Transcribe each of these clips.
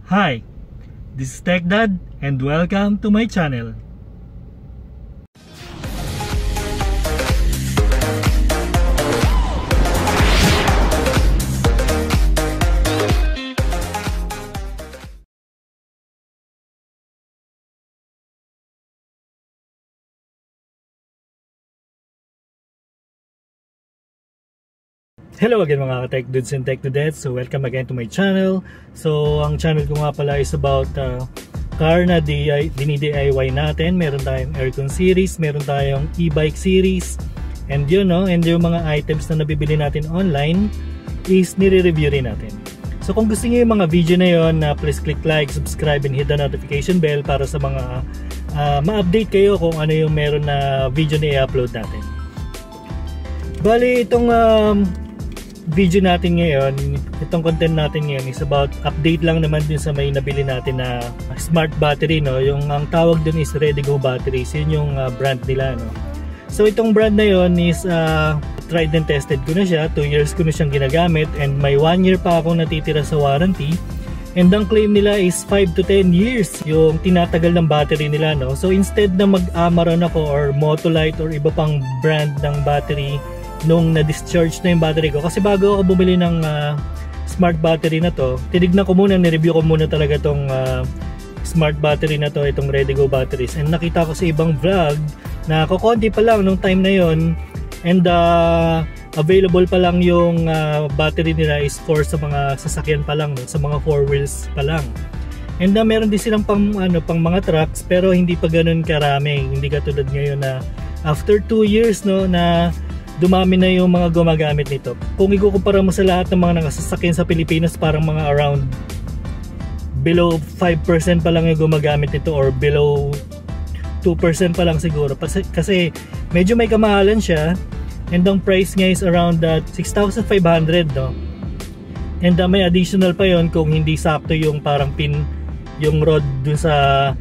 Hi, this is TechDad and welcome to my channel. Hello again mga tech dudes and tech dudettes. So welcome again to my channel. So ang channel ko nga pala is about car na dini-DIY natin. Meron tayong aircon series, meron tayong e-bike series, and yun no, and yung mga items na nabibili natin online is nire-review rin natin. So kung gusto niyo yung mga video na yon, please click like, subscribe, and hit the notification bell para sa mga ma-update kayo kung ano yung meron na video na i-upload natin. Bali itong video natin ngayon, itong content natin ngayon is about update lang naman din sa may nabili natin na smart battery, no? Yung ang tawag dun is ReadyGo batteries, yun yung brand nila, no? So itong brand na yun is tried and tested ko na siya, 2 years ko na siyang ginagamit, and may 1 year pa akong natitira sa warranty, and ang claim nila is 5 to 10 years yung tinatagal ng battery nila, no? So instead na mag-Amaron ako or Motolite or iba pang brand ng battery nung na-discharge na yung battery ko, kasi bago ako bumili ng smart battery na to, tinignan ko muna, nireview ko muna talaga tong smart battery na to, itong ReadyGo batteries, and nakita ko sa ibang vlog na kukonti pa lang nung time na yon, and available pa lang yung battery nila is for sa mga sasakyan pa lang, no? Sa mga 4 wheels pa lang, and meron din silang pang mga trucks, pero hindi pa ganun karami, hindi katulad ngayon na after 2 years, no, na dumami na yung mga gumagamit nito. Kung ikukumpara mo sa lahat ng mga nakasasakyan sa Pilipinas, parang mga around below 5% pa lang yung gumagamit nito, or below 2% pa lang siguro, kasi medyo may kamahalan siya, and ang price niya is around 6,500, no? And may additional pa yon kung hindi sakto yung parang yung rod dun sa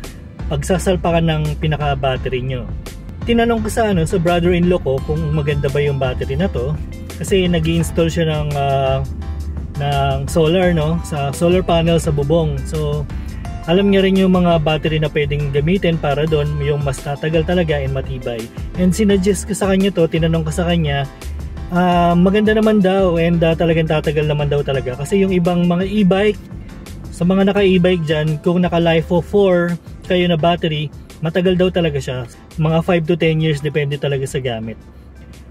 pagsasalpakan ng pinaka battery nyo. Tinanong ko sa brother-in-law ko kung maganda ba yung battery na to, kasi nag-i-install siya ng solar, no, sa solar panel sa bubong. So alam niya rin yung mga battery na pwedeng gamitin para doon, yung mas tatagal talaga and matibay. And sinuggest ko sa kanya to, tinanong ko sa kanya, maganda naman daw, and talagang tatagal naman daw talaga, kasi yung ibang mga e-bike, sa mga naka-e-bike dyan, kung naka LiFePO 4 kayo na battery, matagal daw talaga siya, mga 5 to 10 years, depende talaga sa gamit.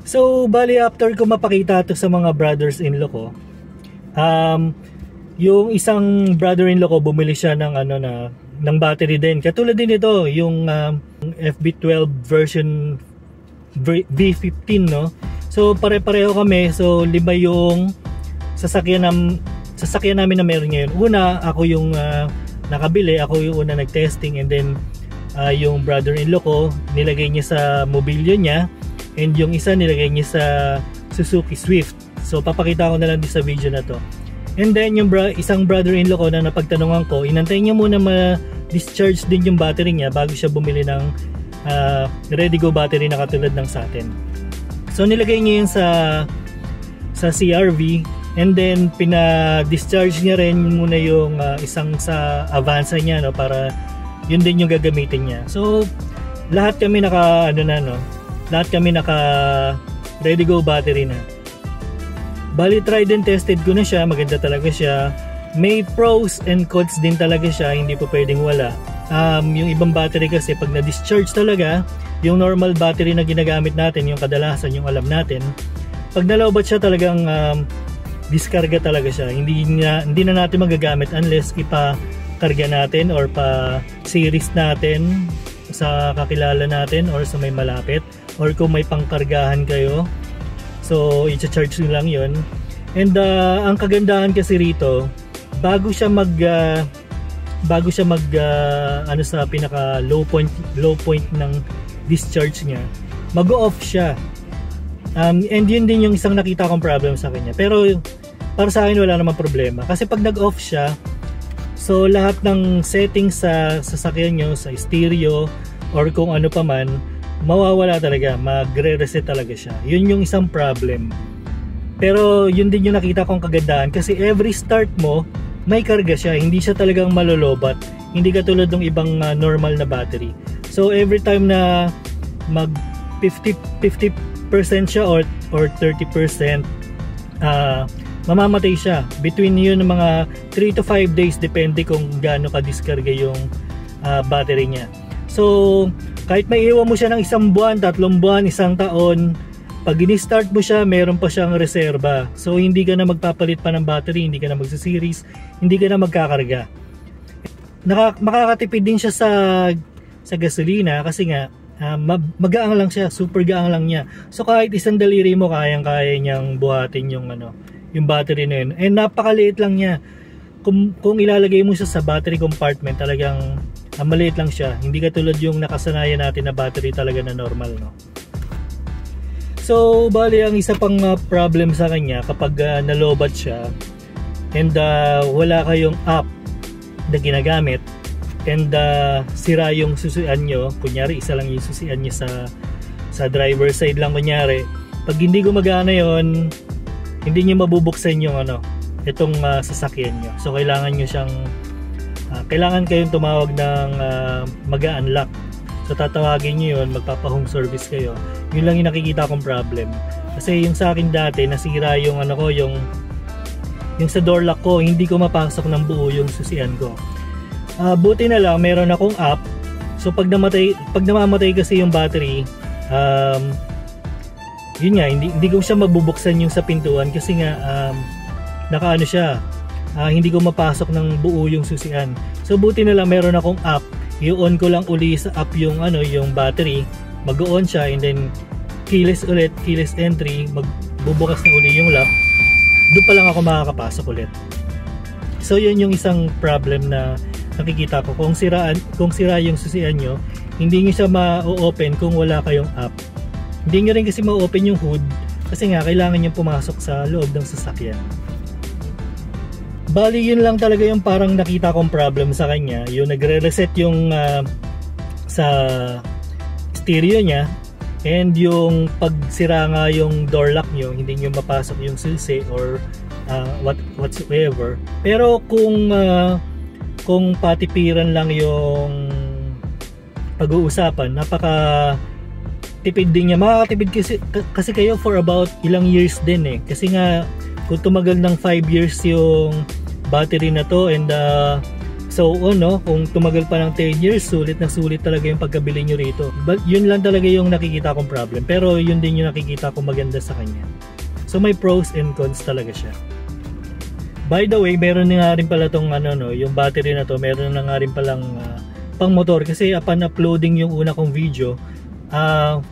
So bali after ko mapakita ito sa mga brothers-in-law ko, yung isang brother-in-law ko bumili siya ng ng battery din, katulad din ito, yung FB12 version V15, no? So pare-pareho kami, so 5 yung sasakyan namin na meron ngayon. Una, ako yung nakabili, ako yung una nag-testing, and then yung brother-in-law ko, nilagay niya sa mobilyo niya, and yung isa nilagay niya sa Suzuki Swift. So papakita ko na lang din sa video na to. And then yung isang brother-in-law ko na napagtanungan ko, inantay niya muna ma-discharge din yung battery niya bago siya bumili ng ReadyGo battery na katulad ng sa atin. So nilagay niya yun sa CRV, and then pina-discharge niya rin muna yung isang sa Avanza niya, no, para yun din yung gagamitin niya. So lahat kami naka ReadyGo battery na. Bali tried and tested ko na siya, maganda talaga siya. May pros and cons din talaga siya, hindi po pwedeng wala. Yung ibang battery kasi pag na-discharge talaga, yung normal battery na ginagamit natin, yung kadalasan, yung alam natin, pag nalobat siya talagang diskarga talaga siya. Hindi na natin magagamit unless karga natin or pa series natin sa kakilala natin or sa may malapit, or kung may pangkargahan kayo, so i-charge nyo lang yun. And ang kagandahan kasi rito, bago siya mag sa pinaka low point ng discharge niya, mag-off siya, and yun din yung isang nakita kong problem sa kanya. Pero para sa akin wala namang problema, kasi pag nag-off siya, so lahat ng settings sa sasakyan nyo, sa stereo or kung ano pa man, mawawala talaga, magre-reset talaga siya. Yun yung isang problem. Pero yun din yung nakita kong kagandahan, kasi every start mo, may karga siya, hindi siya talagang malolobat, hindi katulad ng ibang normal na battery. So every time na mag 50% siya or 30%, mamamatay siya. Between yun ng mga 3 to 5 days, depende kung gaano ka-diskarga yung battery niya. So kahit may iwan mo siya ng 1 buwan, 3 buwan, 1 taon, pag ini-start mo siya, meron pa siyang reserba. So hindi ka na magpapalit pa ng battery, hindi ka na magsiseries, hindi ka na magkakarga. Makakatipid din siya sa gasolina kasi nga magaang lang siya, super gaang lang niya. So kahit isang daliri mo, kayang-kaya niyang buhatin yung yung battery na yun. And napakaliit lang niya. Kung ilalagay mo siya sa battery compartment, talagang maliit lang siya. Hindi katulad yung nakasanayan natin na battery talaga na normal, no? So bali, ang isa pang problem sa kanya kapag nalobat siya and wala kayong app na ginagamit and sira yung susian nyo, kunyari isa lang yung susian nyo sa driver side lang, kunyari pag hindi gumagana yon, hindi nyo mabubuksan yung itong sasakyan nyo. So kailangan nyo siyang kailangan kayong tumawag ng mag-unlock. So tatawagin nyo yun, magpapa-home service kayo. Yun lang yung nakikita kong problem. Kasi yung sa akin dati, nasira yung yung sa door lock ko, hindi ko mapasok ng buo yung susian ko. Buti na lang meron akong app. So pag namamatay kasi yung battery, yun nga, hindi ko siya mabubuksan yung sa pintuan kasi nga nakaano siya, hindi ko mapasok ng buo yung susian. So buti na lang meron akong app. I-on ko lang uli sa app yung yung battery, mag-on siya and then keyless entry, magbubukas na uli yung lock. Doon pa lang ako makakapasok ulit. So yun yung isang problem na nakikita ko. Kung sira yung susian nyo, hindi nyo siya ma-open kung wala kayong app. Hindi nyo rin kasi ma-open yung hood kasi nga kailangan nyo pumasok sa loob ng sasakyan. Bali yun lang talaga yung parang nakita kong problem sa kanya, yung nagre-reset yung sa stereo niya, and yung pagsira nga yung door lock nyo, hindi nyo mapasok yung susi or whatsoever. Pero kung patipiran lang yung pag-uusapan, napaka tipid din niya. Makakatipid kasi kayo for about ilang years din kasi nga kung tumagal ng 5 years yung battery na to and so on, kung tumagal pa ng 10 years, sulit na sulit talaga yung pagkabili nyo rito. But yun lang talaga yung nakikita kong problem, pero yun din yung nakikita kong maganda sa kanya. So may pros and cons talaga siya. By the way, meron nga rin pala tong yung battery na to, meron na nga rin palang pang motor kasi upon uploading yung una kong video,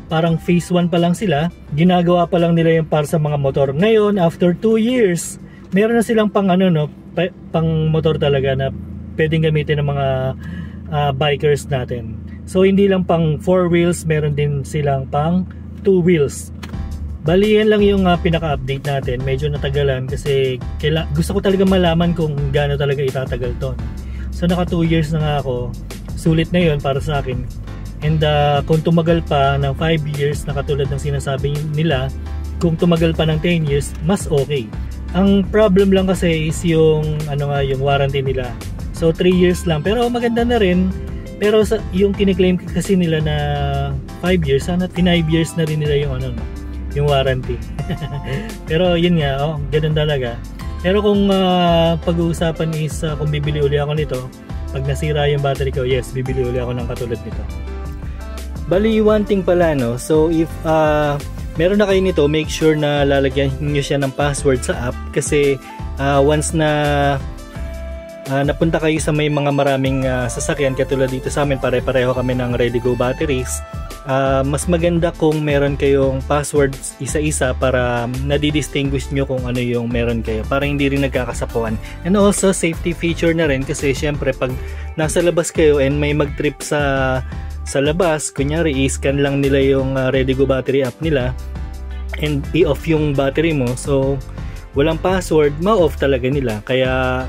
parang phase 1 pa lang sila, ginagawa pa lang nila yung para sa mga motor. Ngayon after 2 years, meron na silang pang pang motor talaga na pwedeng gamitin ng mga bikers natin. So hindi lang pang 4 wheels, meron din silang pang 2 wheels. Bali yan lang yung pinaka-update natin. Medyo natagalan kasi gusto ko talaga malaman kung gaano talaga itatagal to. So naka 2 years na nga ako. Sulit na yun para sa akin. And kung tumagal pa ng 5 years na katulad ng sinasabi nila, kung tumagal pa ng 10 years, mas okay. Ang problem lang kasi is yung yung warranty nila. So 3 years lang, pero maganda na rin. Pero yung kiniklaim kasi nila na 5 years, sana 5 years na rin nila yung yung warranty. Pero yun nga, ganun talaga. Pero kung pag-uusapan is kung bibili uli ako nito, pag nasira yung battery ko, yes, bibili uli ako ng katulad nito. Bali, one thing pala, so if meron na kayo nito, make sure na lalagyan nyo siya ng password sa app kasi once na napunta kayo sa may mga maraming sasakyan, katulad dito sa amin, pare-pareho kami ng Redigo batteries, mas maganda kung meron kayong password isa-isa para nadidistinguish nyo kung ano yung meron kayo, para hindi rin nagkakasapuan. And also safety feature na rin kasi syempre pag nasa labas kayo and may mag-trip sa labas, kunyari i-scan lang nila yung Redigo battery app nila and i-off yung battery mo, so walang password, ma-off talaga nila, kaya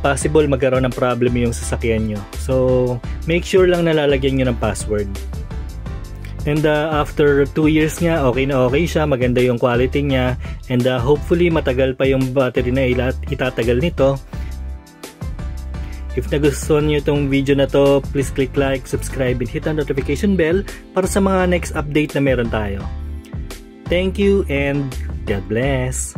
possible magkaroon ng problem yung sasakyan nyo. So make sure lang na lalagyan nyo ng password. And after 2 years nga, okay na okay siya, maganda yung quality niya, and hopefully matagal pa yung battery na itatagal nito. If nagustuhan nyo itong video na to, please click like, subscribe, and hit the notification bell para sa mga next update na meron tayo. Thank you and God bless!